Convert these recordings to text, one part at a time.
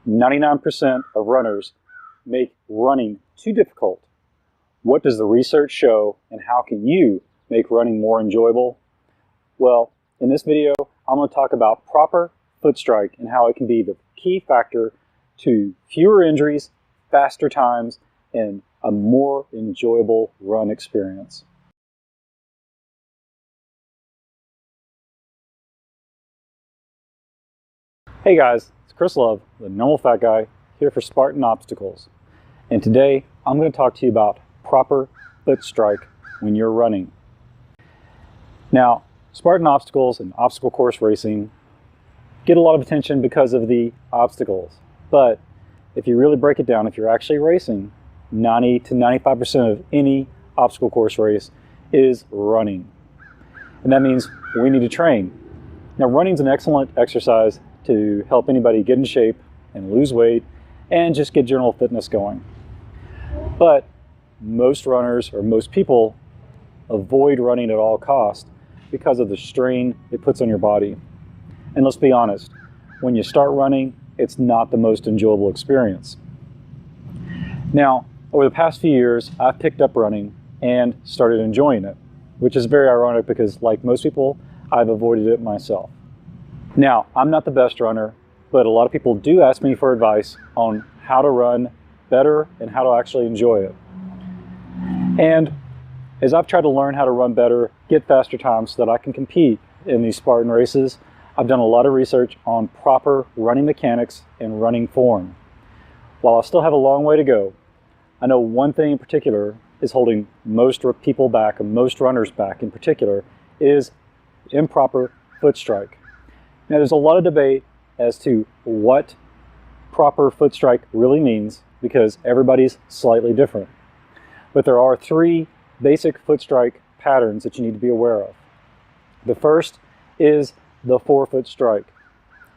99% of runners make running too difficult. What does the research show, and how can you make running more enjoyable? Well, in this video, I'm going to talk about proper foot strike and how it can be the key factor to fewer injuries, faster times, and a more enjoyable run experience. Hey guys, it's Chris Love, the Normal Fat Guy, here for Spartan Obstacles. And today, I'm going to talk to you about proper foot strike when you're running. Now, Spartan Obstacles and obstacle course racing get a lot of attention because of the obstacles. But if you really break it down, if you're actually racing, 90 to 95% of any obstacle course race is running. And that means we need to train. Now, running is an excellent exercise to help anybody get in shape and lose weight and just get general fitness going. But most runners, or most people, avoid running at all costs because of the strain it puts on your body. And let's be honest, when you start running, it's not the most enjoyable experience. Now, over the past few years, I've picked up running and started enjoying it, which is very ironic because, like most people, I've avoided it myself. Now, I'm not the best runner, but a lot of people do ask me for advice on how to run better and how to actually enjoy it. And as I've tried to learn how to run better, get faster times so that I can compete in these Spartan races, I've done a lot of research on proper running mechanics and running form. While I still have a long way to go, I know one thing in particular is holding most people back, and most runners back in particular, is improper foot strike. Now, there's a lot of debate as to what proper foot strike really means because everybody's slightly different. But there are three basic foot strike patterns that you need to be aware of. The first is the forefoot strike.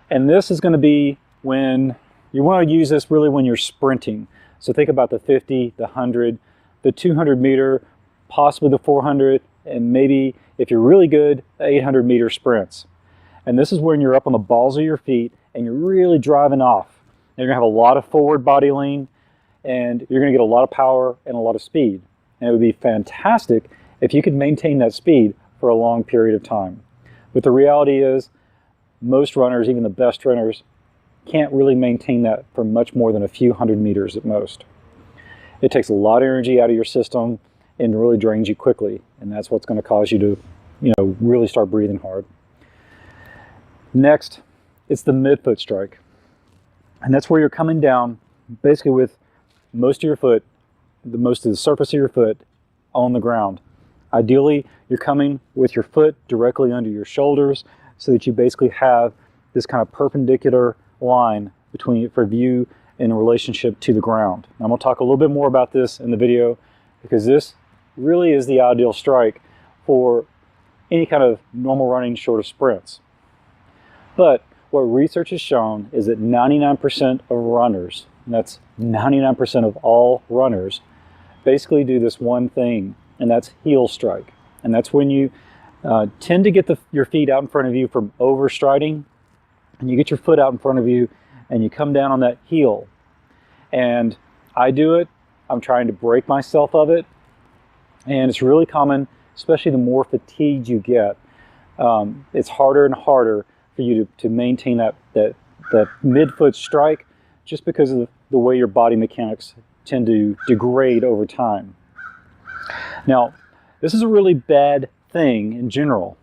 And this is going to be when you want to use this really when you're sprinting. So think about the 50, the 100, the 200 meter, possibly the 400, and maybe if you're really good, the 800 meter sprints. And this is when you're up on the balls of your feet and you're really driving off. And you're going to have a lot of forward body lean, and you're going to get a lot of power and a lot of speed. And it would be fantastic if you could maintain that speed for a long period of time. But the reality is, most runners, even the best runners, can't really maintain that for much more than a few hundred meters at most. It takes a lot of energy out of your system and really drains you quickly. And that's what's going to cause you to, really start breathing hard. Next, it's the midfoot strike. And that's where you're coming down basically with most of your foot, most of the surface of your foot on the ground. Ideally, you're coming with your foot directly under your shoulders so that you basically have this kind of perpendicular line for view in relationship to the ground. I'm going to talk a little bit more about this in the video because this really is the ideal strike for any kind of normal running short of sprints. But what research has shown is that 99% of runners, and that's 99% of all runners, basically do this one thing, and that's heel strike. And that's when you tend to get your feet out in front of you from overstriding, and you get your foot out in front of you, and you come down on that heel. And I do it. I'm trying to break myself of it, and it's really common, especially the more fatigued you get. It's harder and harder for you to maintain that midfoot strike just because of the way your body mechanics tend to degrade over time. Now, this is a really bad thing in general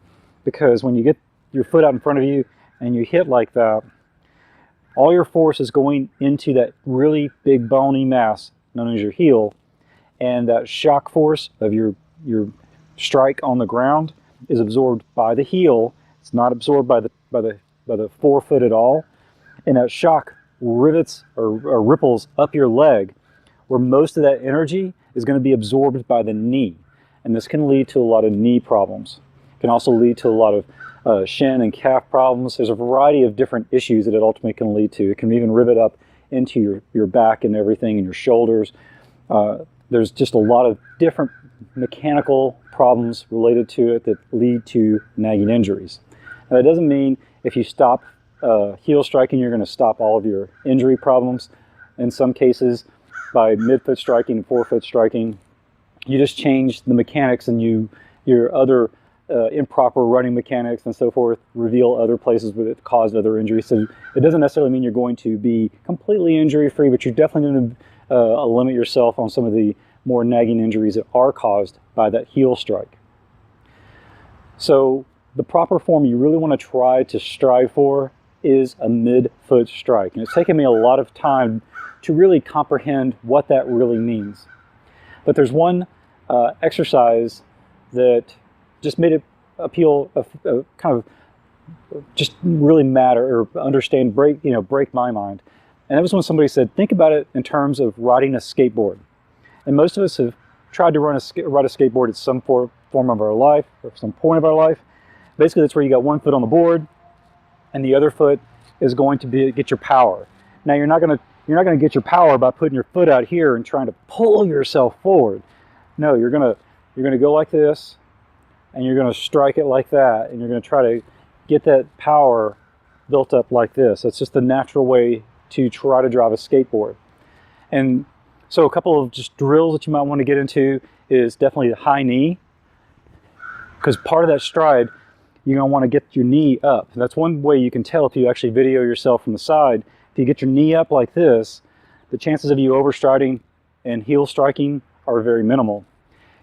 because when you get your foot out in front of you and you hit like that, all your force is going into that really big bony mass known as your heel, and that shock force of your strike on the ground is absorbed by the heel. It's not absorbed by the forefoot at all, and that shock rivets or ripples up your leg, where most of that energy is going to be absorbed by the knee, and this can lead to a lot of knee problems. It can also lead to a lot of shin and calf problems. There's a variety of different issues that it ultimately can lead to. It can even rivet up into your back and everything, and your shoulders. There's just a lot of different mechanical problems related to it that lead to nagging injuries. Now, that doesn't mean if you stop heel striking, you're going to stop all of your injury problems. In some cases, by midfoot striking and forefoot striking, you just change the mechanics, and your other improper running mechanics and so forth reveal other places where it caused other injuries. So it doesn't necessarily mean you're going to be completely injury free, but you're definitely going to limit yourself on some of the more nagging injuries that are caused by that heel strike. So the proper form you really want to try to strive for is a midfoot strike. And it's taken me a lot of time to really comprehend what that really means. But there's one exercise that just made it appeal, kind of just really matter or understand, break my mind. And that was when somebody said, think about it in terms of riding a skateboard. And most of us have tried to ride a skateboard at some form of our life or some point of our life. Basically, that's where you got one foot on the board, and the other foot is going to get your power. Now, you're not going to get your power by putting your foot out here and trying to pull yourself forward. No, you're going to go like this, and you're going to strike it like that, and you're going to try to get that power built up like this. That's just the natural way to try to drive a skateboard. And so a couple of just drills that you might want to get into is definitely the high knee, because part of that stride, you're going to want to get your knee up. And that's one way you can tell if you actually video yourself from the side. If you get your knee up like this, the chances of you overstriding and heel striking are very minimal.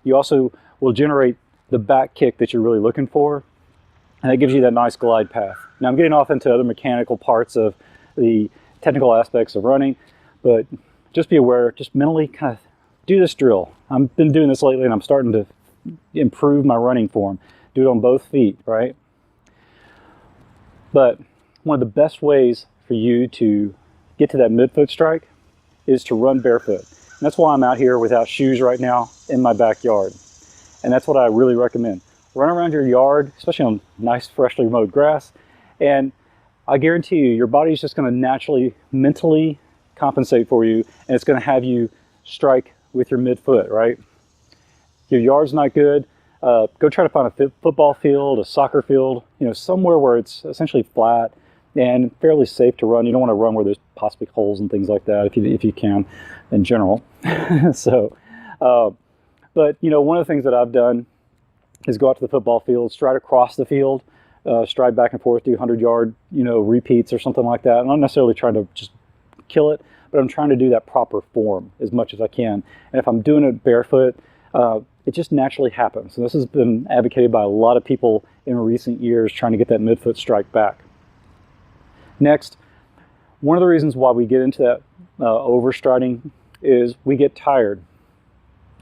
You also will generate the back kick that you're really looking for, and that gives you that nice glide path. Now I'm getting off into other mechanical parts of the technical aspects of running, but just be aware, just mentally kind of do this drill. I've been doing this lately, and I'm starting to improve my running form. Do it on both feet, right? But one of the best ways for you to get to that midfoot strike is to run barefoot. And that's why I'm out here without shoes right now in my backyard. And that's what I really recommend. Run around your yard, especially on nice, freshly mowed grass, and I guarantee you, your body's just going to naturally, mentally compensate for you, and it's going to have you strike with your midfoot, right? Your yard's not good. Go try to find a football field, a soccer field, somewhere where it's essentially flat and fairly safe to run. You don't want to run where there's possibly holes and things like that if you can, in general. So, but one of the things that I've done is go out to the football field, stride across the field, stride back and forth, do 100-yard, repeats or something like that. I'm not necessarily trying to just kill it, but I'm trying to do that proper form as much as I can. And if I'm doing it barefoot, it just naturally happens. And this has been advocated by a lot of people in recent years trying to get that midfoot strike back. Next, one of the reasons why we get into that overstriding is we get tired.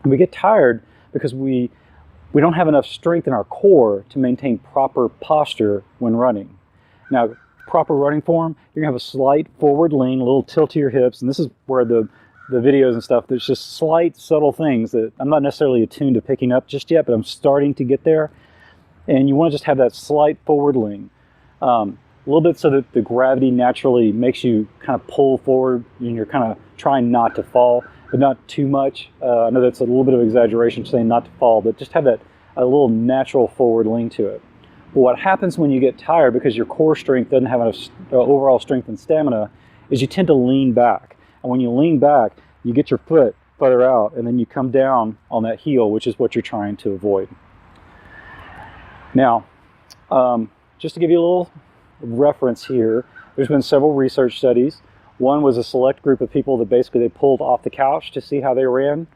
And we get tired because we don't have enough strength in our core to maintain proper posture when running. Now, proper running form, you're gonna have a slight forward lean, a little tilt to your hips, and this is where the videos and stuff, there's just slight subtle things that I'm not necessarily attuned to picking up just yet, but I'm starting to get there. And you want to just have that slight forward lean, a little bit so that the gravity naturally makes you kind of pull forward, and you're kind of trying not to fall, but not too much. I know that's a little bit of exaggeration saying not to fall, but just have a little natural forward lean to it. But what happens when you get tired, because your core strength doesn't have enough overall strength and stamina, is you tend to lean back. And when you lean back, you get your foot further out, and then you come down on that heel, which is what you're trying to avoid. Now, just to give you a little reference here, there's been several research studies. One was a select group of people that basically they pulled off the couch to see how they ran.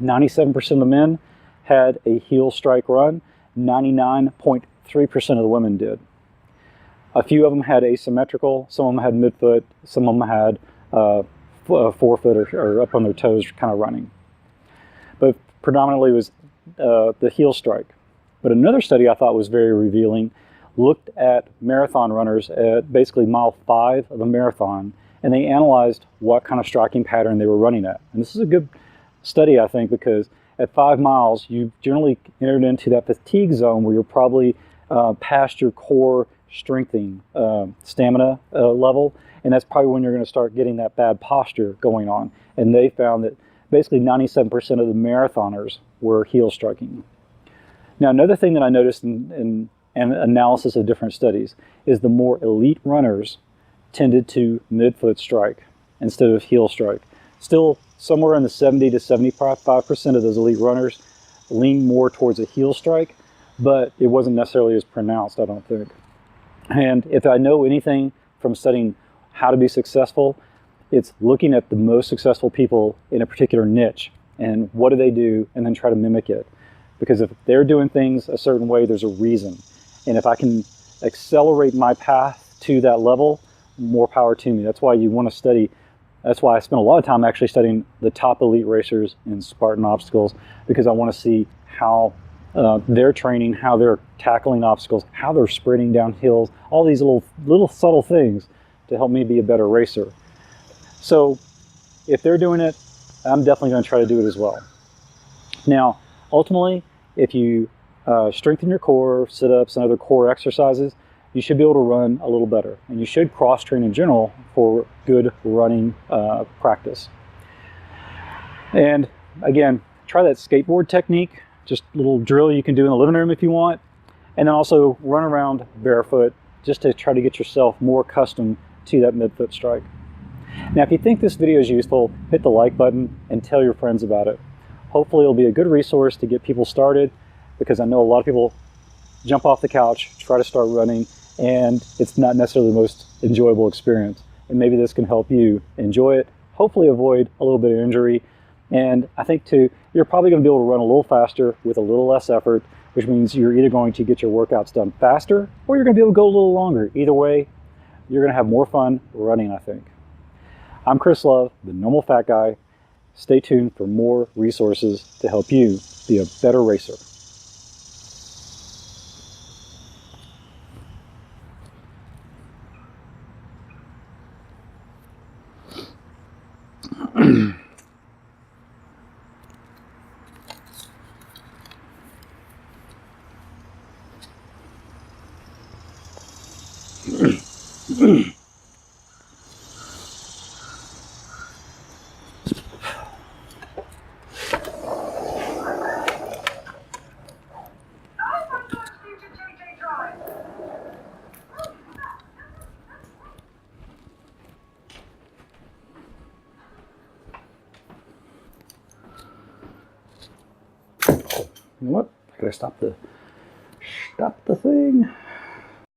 97% of the men had a heel strike run. 99.3% of the women did. A few of them had asymmetrical. Some of them had midfoot. Some of them had forefoot or up on their toes kind of running. But predominantly it was the heel strike. But another study I thought was very revealing looked at marathon runners at basically mile 5 of a marathon, and they analyzed what kind of striking pattern they were running at. And this is a good study, I think, because at 5 miles, you generally entered into that fatigue zone where you're probably past your core strengthening stamina level, and that's probably when you're going to start getting that bad posture going on. And they found that basically 97% of the marathoners were heel striking. Now, another thing that I noticed in and analysis of different studies is the more elite runners tended to midfoot strike instead of heel strike. Still, somewhere in the 70 to 75% of those elite runners lean more towards a heel strike, but it wasn't necessarily as pronounced, I don't think. And if I know anything from studying how to be successful, it's looking at the most successful people in a particular niche and what do they do, and then try to mimic it. Because if they're doing things a certain way, there's a reason. And if I can accelerate my path to that level, more power to me. That's why you want to study. That's why I spent a lot of time actually studying the top elite racers in Spartan obstacles, because I want to see how they're training, how they're tackling obstacles, how they're sprinting down hills, all these little subtle things to help me be a better racer. So if they're doing it, I'm definitely going to try to do it as well. Now, ultimately, if you strengthen your core, sit-ups, and other core exercises, you should be able to run a little better. And you should cross-train in general for good running practice. And again, try that skateboard technique, just a little drill you can do in the living room if you want. And then also run around barefoot just to try to get yourself more accustomed to that midfoot strike. Now, if you think this video is useful, hit the like button and tell your friends about it. Hopefully it'll be a good resource to get people started, because I know a lot of people jump off the couch, try to start running, and it's not necessarily the most enjoyable experience. And maybe this can help you enjoy it, hopefully avoid a little bit of injury. And I think too, you're probably going to be able to run a little faster with a little less effort, which means you're either going to get your workouts done faster or you're going to be able to go a little longer. Either way, you're going to have more fun running, I think. I'm Chris Love, the Normal Fat Guy. Stay tuned for more resources to help you be a better racer. You know what? I gotta stop the thing.